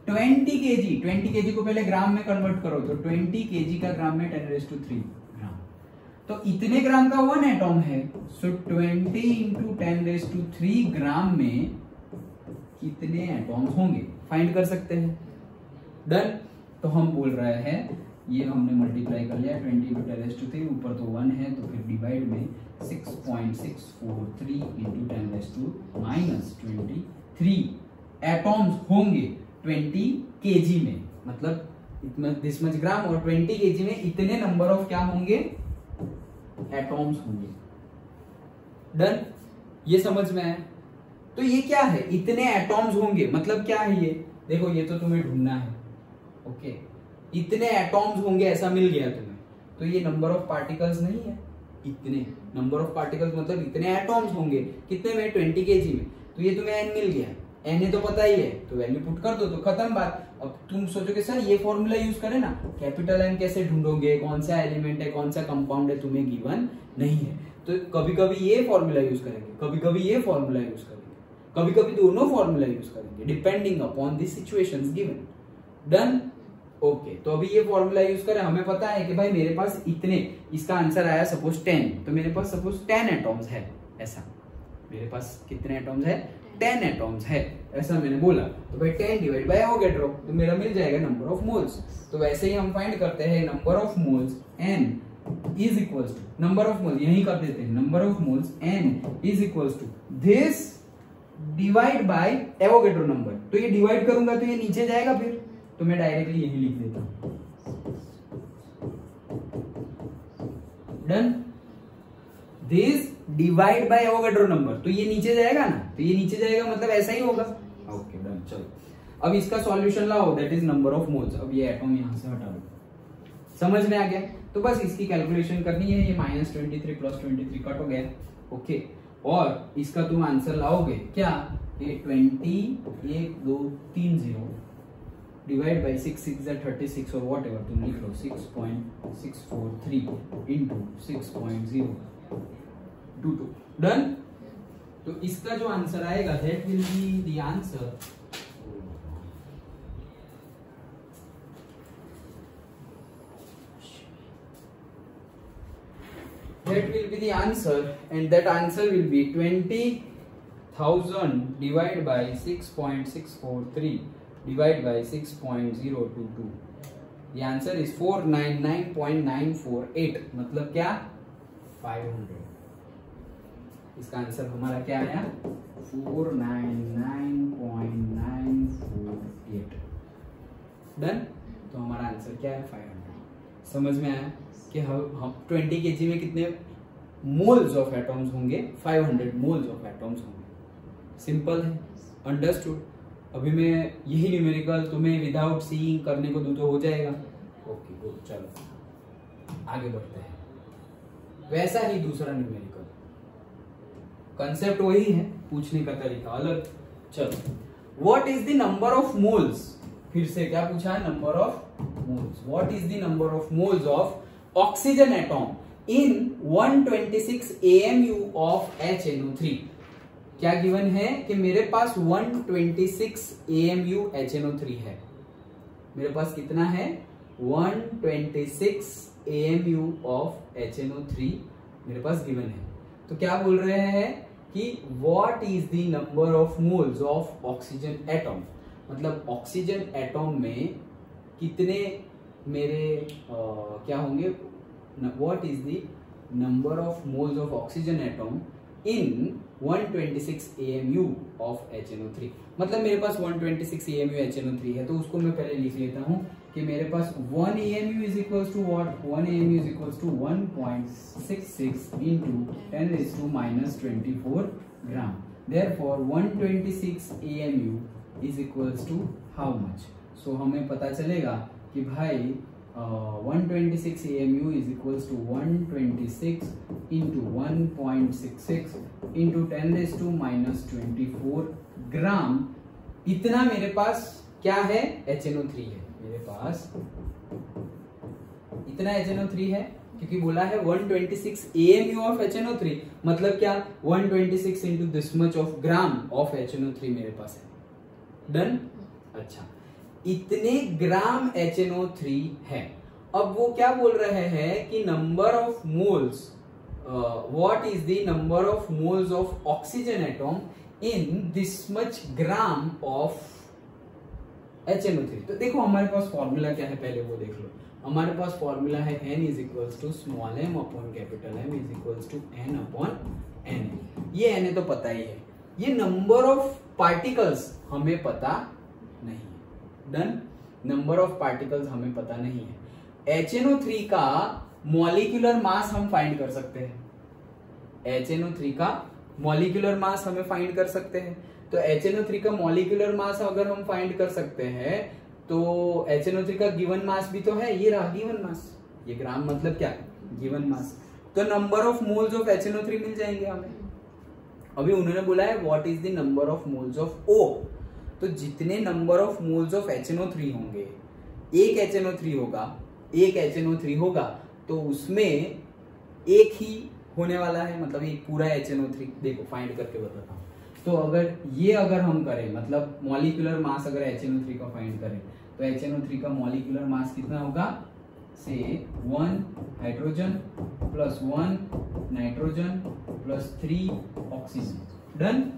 20 केजी, 20 केजी को पहले ग्राम में कन्वर्ट करो, तो 20 केजी का ग्राम में 10⁻³ ग्राम, तो इतने ग्राम का 1 एटॉम है। सो 20 इंटू 10⁻³ ग्राम में कितने एटॉम्स होंगे फाइंड कर सकते हैं। डन। तो हम बोल रहे हैं, ये हमने मल्टीप्लाई कर लिया, 20 इंटू 10⁻³ ऊपर तो 1 है, तो फिर डिवाइड में 6.643 इंटू 10⁻⁻23 एटॉम्स होंगे 20 केजी में, मतलब दिस मच ग्राम, और 20 केजी में इतने नंबर ऑफ क्या होंगे, एटॉम्स होंगे। डन। ये समझ में आया। तो ये क्या है, इतने एटॉम्स होंगे, मतलब क्या है ये, देखो ये तो तुम्हें ढूंढना है। ओके, इतने एटॉम्स होंगे ऐसा मिल गया तुम्हें, तो ये नंबर ऑफ पार्टिकल्स नहीं है, इतने नंबर ऑफ पार्टिकल्स मतलब इतने एटॉम्स होंगे, कितने में, 20 केजी में, तो ये तुम्हें एन मिल गया, एन तो पता ही है, तो वैल्यू पुट कर दो, तो खत्म बात। अब तुम सोचोगे सर ये फॉर्मूला यूज करें ना, कैपिटल एन कैसे ढूंढोगे, कौन सा एलिमेंट है, कौन सा कंपाउंड है, तुम्हें गिवन नहीं है, तो कभी कभी ये फॉर्मूला यूज करेंगे, कभी कभी ये फॉर्मूला यूज करेंगे, कभी कभी दोनों फॉर्मूला यूज करेंगे, depending upon the situations given. Done. Okay, तो अभी ये फॉर्मूला यूज करें, हमें पता है कि भाई मेरे पास इतने, इसका आंसर आया सपोज 10, तो मेरे पास सपोज 10 एटॉम्स है, ऐसा मेरे पास कितने एटॉम्स है, 10 एटॉम्स है, ऐसा मैंने बोला, तो भाई 10 डिवाइड बाय एवोगैड्रो, तो मेरा मिल जाएगा नंबर ऑफ मोल्स। तो वैसे ही हम फाइंड करते हैं number of moles n is equals to, number of moles यही कर देते हैं, number of moles n is equals to this divide by Avogadro number. तो ये डिवाइड करूंगा तो ये नीचे जाएगा, फिर तो मैं डायरेक्टली यही लिख देता हूं। Done. This divide by Avogadro number, तो ये नीचे जाएगा ना, तो ये नीचे जाएगा, मतलब ऐसा ही होगा। Okay done. चलो अब इसका सॉल्यूशन लाओ, that is number of moles. अब ये एटॉम यहां से हटा दो, समझ में आ गया। तो बस इसकी कैलकुलेशन करनी है, ये -23 + 23 कट हो गया। ओके, और इसका तुम आंसर लाओगे क्या, ये 20 1 2 3 0 डिवाइड बाई 6 6 36 और वॉट एवर तुम लिख लो, 6.643 इंटू 6.022। डन। तो इसका जो आंसर आएगा that will be the answer, that will be the answer, and that answer will be 20,000 divided by 6.643 divided by 6.022. The answer is 499.948, मतलब क्या, 500। इसका आंसर हमारा क्या आया, 499.948। डन। तो हमारा आंसर क्या है, 500। समझ में आया कि हम 20 केजी में कितने मोल्स ऑफ एटॉम्स होंगे, 500 मोल्स ऑफ एटॉम्स होंगे। सिंपल है, अंडरस्टूड। अभी मैं यही न्यूमेरिकल तुम्हें विदाउट सीइंग करने को दूं तो हो जाएगा। ओके गुड, चलो आगे बढ़ते हैं। वैसा ही दूसरा न्यूमेरिकल, कंसेप्ट वही है, पूछने का तरीका अलग। चलो, what is the number of moles, फिर से क्या पूछा है, number of moles. What is the number of moles of oxygen atom in 126 AMU of HNO3। क्या गिवन है कि मेरे पास 126 AMU HNO3 है। मेरे पास कितना है, 126 AMU ऑफ HNO3 मेरे पास गिवन है। तो क्या बोल रहे हैं कि what is the number of moles of oxygen atom, मतलब ऑक्सीजन एटॉम में कितने मेरे क्या होंगे, what is the number of moles of oxygen atom in 126 AMU of HNO3। मतलब मेरे पास 126 AMU HNO3 है, तो उसको मैं पहले लिख लेता हूं कि मेरे पास 1 AMU is equals to what, 1 AMU is equals to 1.66 into 10⁻⁻24 gram. Therefore 126 AMU is equals to how much. So हमें पता चलेगा कि भाई 126 AMU is equals to 126 into 1.66 into 10⁻⁻24 ग्राम। इतना मेरे पास क्या है, HNO3 है मेरे पास, इतना HNO3 है, क्योंकि बोला है 126 AMU ऑफ HNO3, मतलब क्या 126 into this much of gram of HNO3 मेरे पास है। डन। अच्छा, इतने ग्राम HNO3 है। अब वो क्या बोल रहे हैं कि number of moles, what is the number of moles of oxygen atom in this much gram of HNO3। तो देखो हमारे पास फॉर्मूला क्या है, पहले वो देख लो। हमारे पास फॉर्मूला है n is equals to small m upon capital M is equals to n upon Na। ये n तो पता ही है, ये नंबर ऑफ पार्टिकल्स हमें पता नहीं है। डन। नंबर ऑफ पार्टिकल्स हमें पता नहीं है। HNO3 का मॉलिक्यूलर मास हम फाइंड कर सकते हैं। HNO3 का मॉलिक्यूलर मास हमें फाइंड कर सकते हैं। तो HNO3 का मॉलिक्यूलर मास अगर हम फाइंड कर सकते हैं तो HNO3 का गिवन मास भी तो है, ये रहा गिवन मास। ये ग्राम मतलब क्या है, गिवन मास। तो number of moles of HNO3 मिल जाएंगे हमें। अभी उन्होंने बोला है what is the number of moles of O। तो जितने number of moles of HNO3 होंगे, एक HNO3 होगा तो उसमें एक ही होने वाला है, मतलब एक पूरा HNO3। देखो फाइंड करके बताता हूँ। तो अगर हम करें, मतलब मॉलिक्यूलर मास अगर HNO3 का फाइंड करें, तो HNO3 का मॉलिक्यूलर मास कितना होगा, से 1 hydrogen plus 1 nitrogen plus 3 oxygen. Done.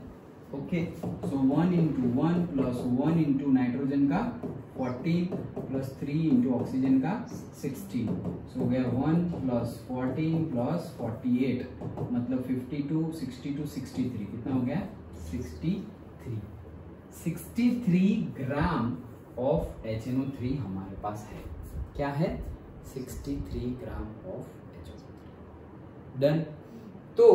Okay, so 1 into 1 plus 1 into nitrogen का 14 प्लस 3 into ऑक्सीजन का 16। सो हो गया 1 प्लस 14 प्लस 48, मतलब 52, 62, 63, कितना हो गया 63 ग्राम ऑफ HNO3 हमारे पास है। क्या है, 63 ग्राम ऑफ HNO3। डन। तो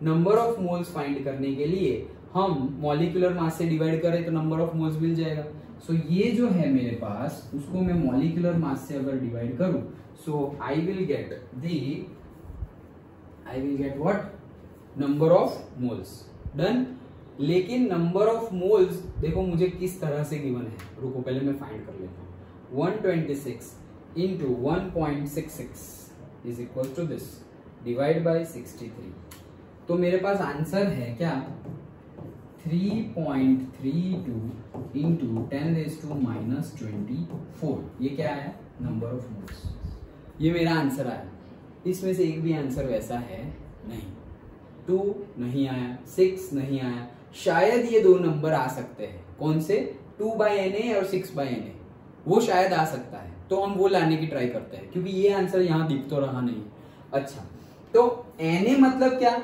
नंबर ऑफ मोल्स फाइंड करने के लिए हम मॉलिक्यूलर मास से डिवाइड करें तो नंबर ऑफ मोल्स मिल जाएगा। सो ये जो है मेरे पास, उसको मैं मॉलिक्यूलर मास से अगर डिवाइड करूं, so I will get what, number of moles. Done. लेकिन नंबर ऑफ मोल्स देखो मुझे किस तरह से गिवन है, रुको पहले मैं फाइंड कर लेता हूं। 126 into 1.66 is equal to this, divide by 63। तो मेरे पास आंसर है क्या, 3.32 into 10⁻⁻24। ये क्या है, नंबर ऑफ मोल्स। ये मेरा आंसर आया। इसमें से एक भी आंसर वैसा है नहीं। 2 नहीं आया, 6 नहीं आया। शायद ये दो नंबर आ सकते हैं, कौन से, 2/Na और 6/Na, वो शायद आ सकता है। तो हम वो लाने की ट्राई करते हैं, क्योंकि ये आंसर यहाँ दिख तो रहा नहीं। अच्छा, तो Na मतलब क्या,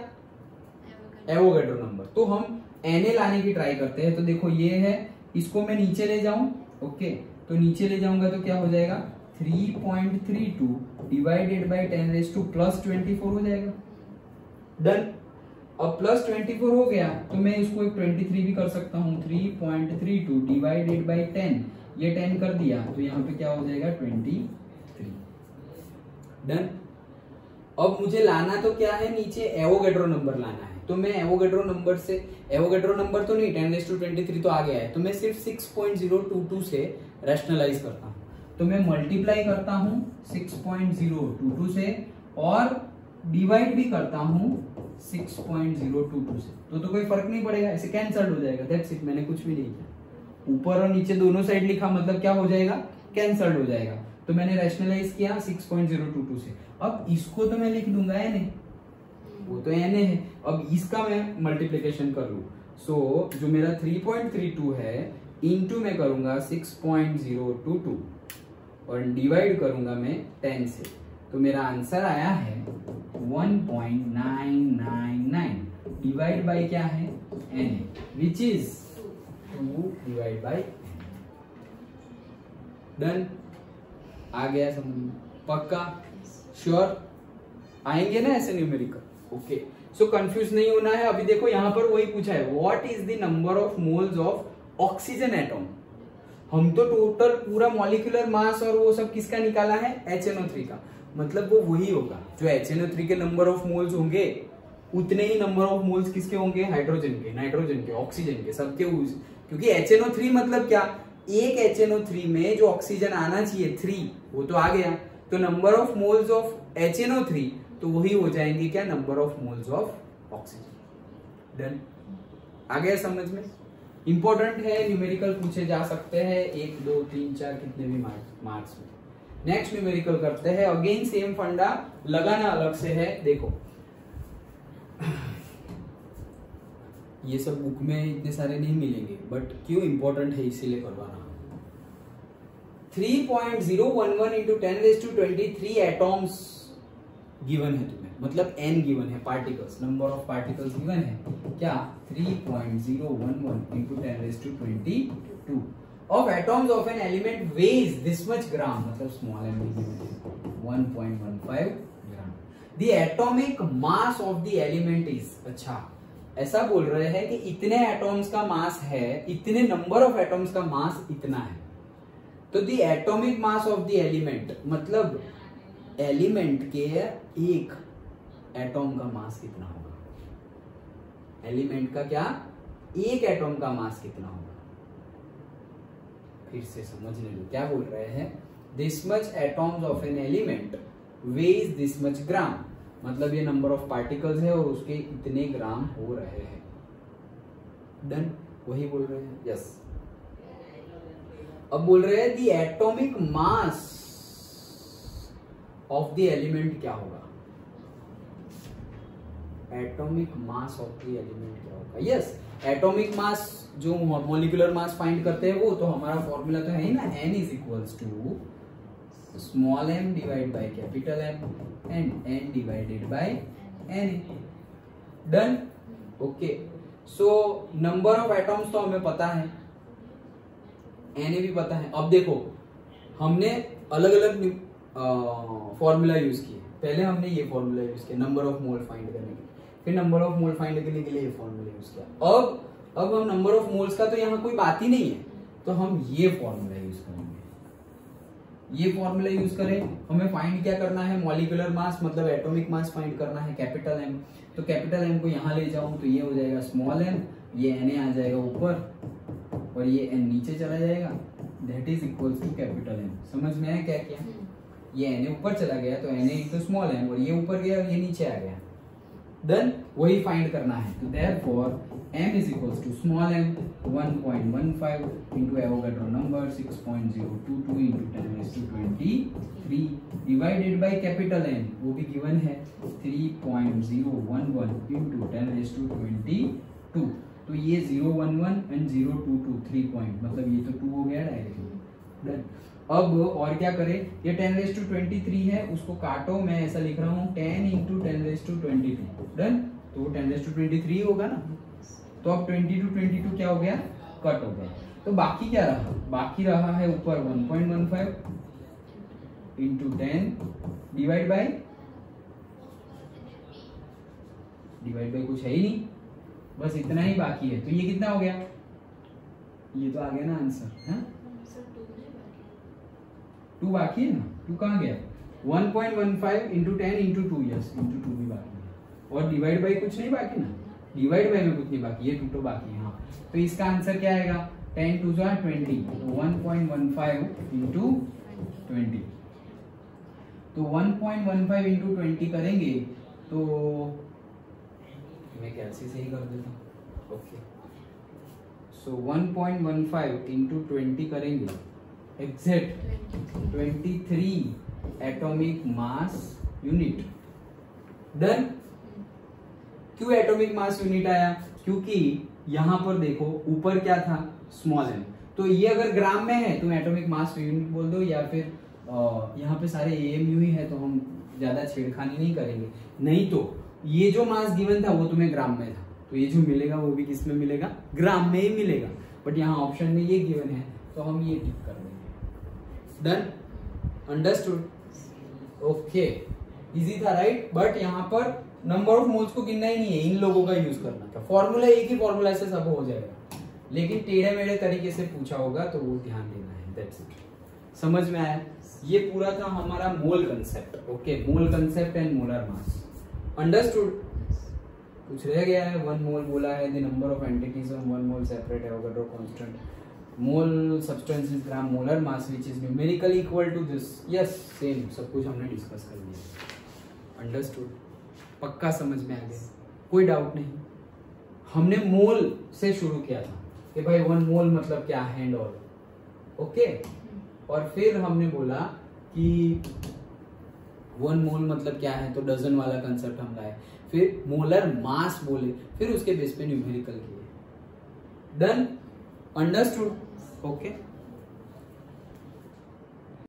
एवोगैड्रो नंबर। तो हम Na लाने की ट्राई करते हैं। तो देखो ये है, इसको मैं नीचे ले जाऊं, ओके, तो नीचे ले जाऊंगा तो क्या हो जाएगा, 3.32 डिवाइडेड बाई 10⁻+24 हो जाएगा। डन। अब +24 हो गया तो मैं इसको एक 23 भी कर सकता हूँ। 3.32 डिवाइडेड बाई 10, ये 10 कर दिया तो यहाँ पे क्या हो जाएगा, 23। डन। अब मुझे लाना तो क्या है, नीचे एवोगैड्रो नंबर लाना है। तो मैं एवोगैड्रो नंबर से, एवोगैड्रो नंबर तो नहीं, 10⁻23 तो आ गया है, तो मैं सिर्फ 6.022 से रैशनलाइज करता हूँ। तो मैं मल्टीप्लाई करता हूँ 6.022 से और डिवाइड भी करता हूँ 6.022 से। तो कोई फर्क नहीं पड़ेगा, ऐसे कैंसल्ड हो जाएगा। दैट्स इट, मैंने कुछ भी नहीं किया। ऊपर और नीचे दोनों साइड लिखा, मतलब क्या हो जाएगा, कैंसल्ड हो जाएगा। तो मैंने रैशनलाइज किया 6.022 से। अब इसको तो मैं लिख दूंगा Na, वो तो Na है। अब इसका मैं मल्टीप्लीकेशन कर लूं, सो जो मेरा 3.32 है इंटू में करूंगा 6.022 और डिवाइड करूंगा मैं 10 से। तो मेरा आंसर आया है 1.999 डिवाइड बाई क्या है, Na, which is 2 divide by. Done. आ गया समझ में, पक्का, श्योर आएंगे ना ऐसे न्यूमेरिकल। ओके, सो कंफ्यूज नहीं होना है। अभी देखो यहाँ पर वही पूछा है, what is the number of moles of oxygen atom. हम तो टोटल पूरा मॉलिक्यूलर मास और वो सब किसका निकाला है, HNO3 का, मतलब वो वही होगा जो HNO3 के नंबर ऑफ मोल्स होंगे उतने ही नंबर ऑफ मोल्स किसके होंगे, हाइड्रोजन के, नाइट्रोजन के, ऑक्सीजन के, सबके, क्योंकि HNO3 मतलब क्या, एक HNO3 में जो ऑक्सीजन आना चाहिए 3 वो तो आ गया, तो number of moles of HNO3 तो वही हो जाएंगे क्या, number of moles of oxygen. Done, आ गया समझ में। इंपॉर्टेंट है, न्यूमेरिकल पूछे जा सकते हैं 1 2 3 4 कितने भी मार्क्स में। नेक्स्ट न्यूमेरिकल करते हैं, अगेन सेम फंडा, लगाना अलग से है। देखो ये सब बुक में इतने सारे नहीं मिलेंगे, बट क्यों इंपॉर्टेंट है इसीलिए करवाना। 3.011 into 10⁻23 एटॉम्स गिवन है तुम्हें, मतलब n गिवन है, particles, number of particles given है क्या, 3.011 into 10⁻22 of atoms of an element weighs this much gram, मतलब small m गिवन है 1.15 ग्राम। The atomic mass of the element is, अच्छा ऐसा बोल रहे हैं कि इतने एटॉम्स का मास है, इतने नंबर ऑफ एटॉम्स का मास इतना है, तो दी atomic mass of the element, मतलब एलिमेंट के एक एटॉम का मास कितना होगा, एलिमेंट का क्या, एक एटॉम का मास कितना होगा। फिर से समझने दो, क्या बोल रहे हैं, this much atoms of an element ways this much ग्राम, मतलब ये नंबर ऑफ पार्टिकल्स है और उसके इतने ग्राम हो रहे हैं। डन, वही बोल रहे हैं, यस। अब बोल रहे हैं दी atomic mass of the element क्या होगा, atomic mass of the element क्या होगा। यस, एटॉमिक मास जो मॉलिक्यूलर मास फाइंड करते हैं वो तो हमारा फॉर्मूला तो है ही ना, n is equals to small m divide by capital M and n divided by n। Done, okay. So number of atoms तो हमें पता है, एन भी पता है। अब देखो हमने अलग अलग फॉर्मूला यूज किए, पहले हमने ये फॉर्मूला यूज किया नंबर ऑफ मोल फाइंड करने के लिए, फिर नंबर ऑफ मोल फाइंड करने के लिए ये फॉर्मूला यूज किया। अब हम नंबर ऑफ मोल्स का तो यहाँ कोई बात ही नहीं है, तो हम ये फॉर्मूला यूज करेंगे। ये फॉर्मूला यूज करें, हमें फाइंड क्या करना है, मॉलिक्यूलर मास, मतलब एटॉमिक मास फाइंड करना है, कैपिटल M। तो कैपिटल M को यहाँ ले जाऊं तो ये हो जाएगा स्मॉल m, ये Na आ जाएगा ऊपर और ये n नीचे चला जाएगा, that is equals to capital M। समझ में आया क्या किया, ये Na ऊपर चला गया तो Na इनटू स्मॉल m, और ये ऊपर गया और ये नीचे आ गया। देन वही फाइंड करना है, तो therefore m is equals to small m 1.15 into Avogadro number 6.022 into 10⁻23 divided by capital M, वो भी गिवन है 3.011 into 10⁻22। तो ये 011 एंड 022 3 पॉइंट, मतलब ये तो 2 हो गया डायरेक्टली। डन, अब और क्या करें, ये 10⁻23 है, उसको काटो, मैं ऐसा लिख रहा हूँ 10 into 10⁻22। डन, तो वो 10⁻23 होगा ना, तो अब 22 क्या हो गया, कट हो गया। तो बाकी क्या रहा, बाकी रहा है ऊपर 1.15 into 10 डिवाइड बाय कुछ है ही नहीं, बस इतना ही बाकी है। तो ये कितना हो गया, ये तो आ गया ना आंसर, है 2 बाकी है ना, 2 कहाँ गया, 1.15 into 10 into 2, यस into 2 भी बाकी है, और डिवाइड बाय कुछ नहीं बाकी ना, डिवाइड बाय में कुछ नहीं बाकी, ये 2 तो बाकी है। हाँ, तो इसका आंसर क्या आएगा, 10 2 20, तो 1.15 into 20, तो 1.15 into 20 करेंगे तो मैं कैसे सही कर देता हूँ, ओके। सो 1.15 into 20 करेंगे, exact 23 atomic mass unit. Done, क्यों एटॉमिक मास यूनिट आया, क्योंकि यहां पर देखो ऊपर क्या था, स्मॉल m, तो ये अगर ग्राम में है तो एटॉमिक मास यूनिट बोल दो, या फिर यहाँ पे सारे AMU ही है तो हम ज्यादा छेड़खानी नहीं करेंगे। नहीं तो ये जो मास गिवन था वो तुम्हें ग्राम में था, तो ये जो मिलेगा वो भी किस में मिलेगा, ग्राम में ही मिलेगा, बट यहाँ ऑप्शन में ये गिवन है तो हम ये टिक कर देंगे। डन, अंडरस्टूड, ओके, इजी था राइट। बट यहाँ पर नंबर ऑफ मोल्स को गिनना ही नहीं है, इन लोगों का यूज करना था, फॉर्मूला एक ही फॉर्मूला से सब हो जाएगा। लेकिन टेढ़े मेढ़े तरीके से पूछा होगा तो वो ध्यान देना है। That's it. समझ में आया? ये पूरा था हमारा mole concept. Okay, mole concept and molar mass. Understood? कुछ रह गया है? 1 मोल बोला है, the number of entities on 1 mole separate Avogadro constant, mole substance is gram molar mass which is numerically equal to this. Yes, same सब कुछ हमने discuss कर लिया। अंडरस्टूड? पक्का समझ में आ गया? कोई डाउट नहीं? हमने मोल से शुरू किया था कि भाई 1 मोल मतलब क्या है एंड ऑल। ओके, और फिर हमने बोला कि 1 मोल मतलब क्या है, तो डजन वाला कंसेप्ट हम लाए, फिर मोलर मास बोले, फिर उसके बेस पे न्यूमेरिकल किए। डन? अंडरस्टूड? ओके।